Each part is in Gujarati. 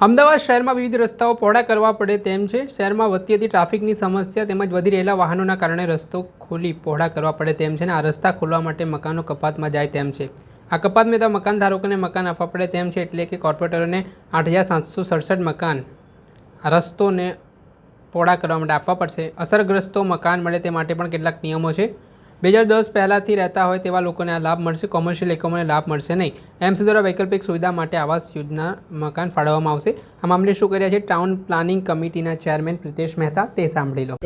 અમદાવાદ શહેરમાં વિવિધ રસ્તાઓ પહોળા કરવા પડે તેમ છે। શહેરમાં વધતી હતી ટ્રાફિકની સમસ્યા તેમજ વધી રહેલા વાહનોના કારણે રસ્તો ખોલી પહોળા કરવા પડે તેમ છે અને આ રસ્તા ખોલવા માટે મકાનો કપાતમાં જાય તેમ છે। આ કપાતમાં તો મકાન ધારકોને મકાન આપવા પડે તેમ છે, એટલે કે કોર્પોરેટરોને 8767 મકાન આ રસ્તોને પહોળા કરવા માટે આપવા પડશે। અસરગ્રસ્તો મકાન મળે તે માટે પણ કેટલાક નિયમો છે। 2010 પહેલાંથી રહેતા હોય તેવા લોકોને આ લાભ મળશે, કોમર્શિયલ એકમોને લાભ મળશે નહીં। એમસી દ્વારા વૈકલ્પિક સુવિધા માટે આવાસ યોજના મકાન ફાળવવામાં આવશે। આ મામલે શું કર્યા છે ટાઉન પ્લાનિંગ કમિટીના ચેરમેન પ્રિતેશ મહેતા, તે સાંભળી લો।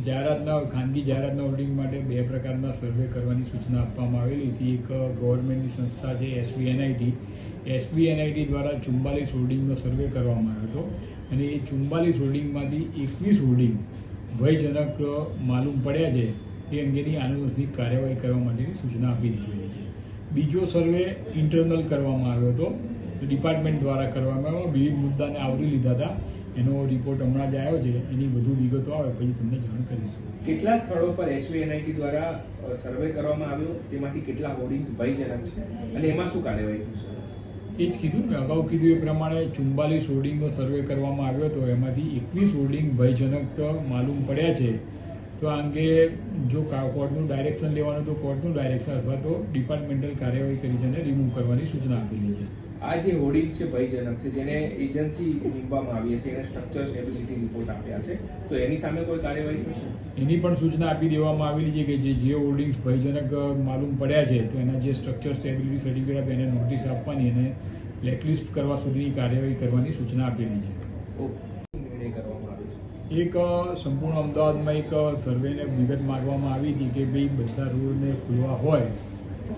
જાહેરાતના ખાનગી જાહેરાતના હોર્ડિંગ માટે બે પ્રકારના સર્વે કરવાની સૂચના આપવામાં આવેલી હતી। એક ગવર્મેન્ટની સંસ્થા છે એસવીએનઆઈટી દ્વારા 44 હોર્ડિંગનો સર્વે કરવામાં આવ્યો હતો અને એ 44 હોર્ડિંગમાંથી 21 હોર્ડિંગ ભયજનક માલુમ પડ્યા છે, એ અંગેની આનુવંશિક કાર્યવાહી કરવા માટેની સૂચના આપી દીધેલી છે। બીજો સર્વે ઇન્ટરનલ કરવામાં આવ્યો હતો, ડિપાર્ટમેન્ટ દ્વારા કરવામાં આવ્યો, વિવિધ મુદ્દાને આવરી લીધા હતા। એનો રિપોર્ટ હમણાં જ આવ્યો છે, એની વધુ વિગતો આવે પછી તમને જાણ કરીશું। કેટલા સ્થળો પર એસવીએનઆઈટી દ્વારા સર્વે કરવામાં આવ્યો, તેમાંથી કેટલા હોર્ડિંગ્સ ભયજનક છે અને એમાં શું કાર્યવાહી થશે? એ જ કીધું, મેં અગાઉ કીધું એ પ્રમાણે 44 હોર્ડિંગનો સર્વે કરવામાં આવ્યો હતો, એમાંથી 21 હોર્ડિંગ ભયજનક માલુમ પડ્યા છે। તો આ અંગે જો કોર્ટનું ડાયરેક્શન લેવાનું તો કોર્ટનું ડાયરેક્શન અથવા તો ડિપાર્ટમેન્ટલ કાર્યવાહી કરી છે અને રિમૂવ કરવાની સૂચના આપેલી છે। આ જે હોર્ડિંગ છે ભયજનક છે, જેને એજન્સી નીમવામાં આવી છે, એને સ્ટ્રક્ચર સ્ટેબિલિટી રિપોર્ટ આપ્યા છે, તો એની સામે કોઈ કાર્યવાહી થશે? એની પણ સૂચના આપી દેવામાં આવેલી છે કે જે હોર્ડિંગ્સ ભયજનક માલુમ પડ્યા છે તો એના જે સ્ટ્રક્ચર સ્ટેબિલિટી સર્ટિફિકેટ આપે એને નોટિસ આપવાની અને બ્લેકલિસ્ટ કરવા સુધીની કાર્યવાહી કરવાની સૂચના આપેલી છે। એક સંપૂર્ણ અમદાવાદમાં એક સર્વેને વિગત માંગવામાં આવી હતી કે ભાઈ બધા રોડને ખુલવા હોય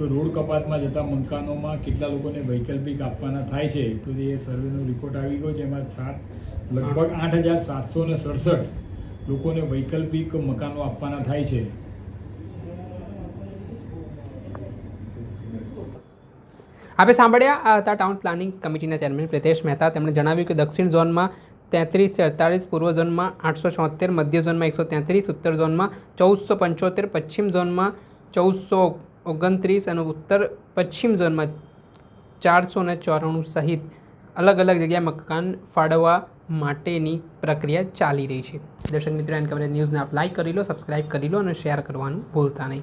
તો રોડ કપાતમાં જતા મકાનોમાં કેટલા લોકોને વૈકલ્પિક આપવાના થાય છે, તો એ સર્વેનો રિપોર્ટ આવી ગયો, જેમાં લગભગ 8767 લોકોને વૈકલ્પિક મકાનો આપવાના થાય છે। આપણે સાંભળ્યા આ હતા ટાઉન પ્લાનિંગ કમિટીના ચેરમેન પ્રિતેશ મહેતા। તેમણે જણાવ્યું કે દક્ષિણ ઝોનમાં 3348, પૂર્વ ઝોનમાં 876, મધ્ય ઝોનમાં 133, ઉત્તર ઝોનમાં 1475, પશ્ચિમ ઝોનમાં 1429 અને ઉત્તર પશ્ચિમ ઝોનમાં 494 સહિત અલગ અલગ જગ્યાએ મકાન ફાળવવા માટેની પ્રક્રિયા ચાલી રહી છે। દર્શક મિત્રો, એન કવરેજ ન્યૂઝને આપ લાઇક કરી લો, સબસ્ક્રાઇબ કરી લો અને શેર કરવાનું ભૂલતા નહીં।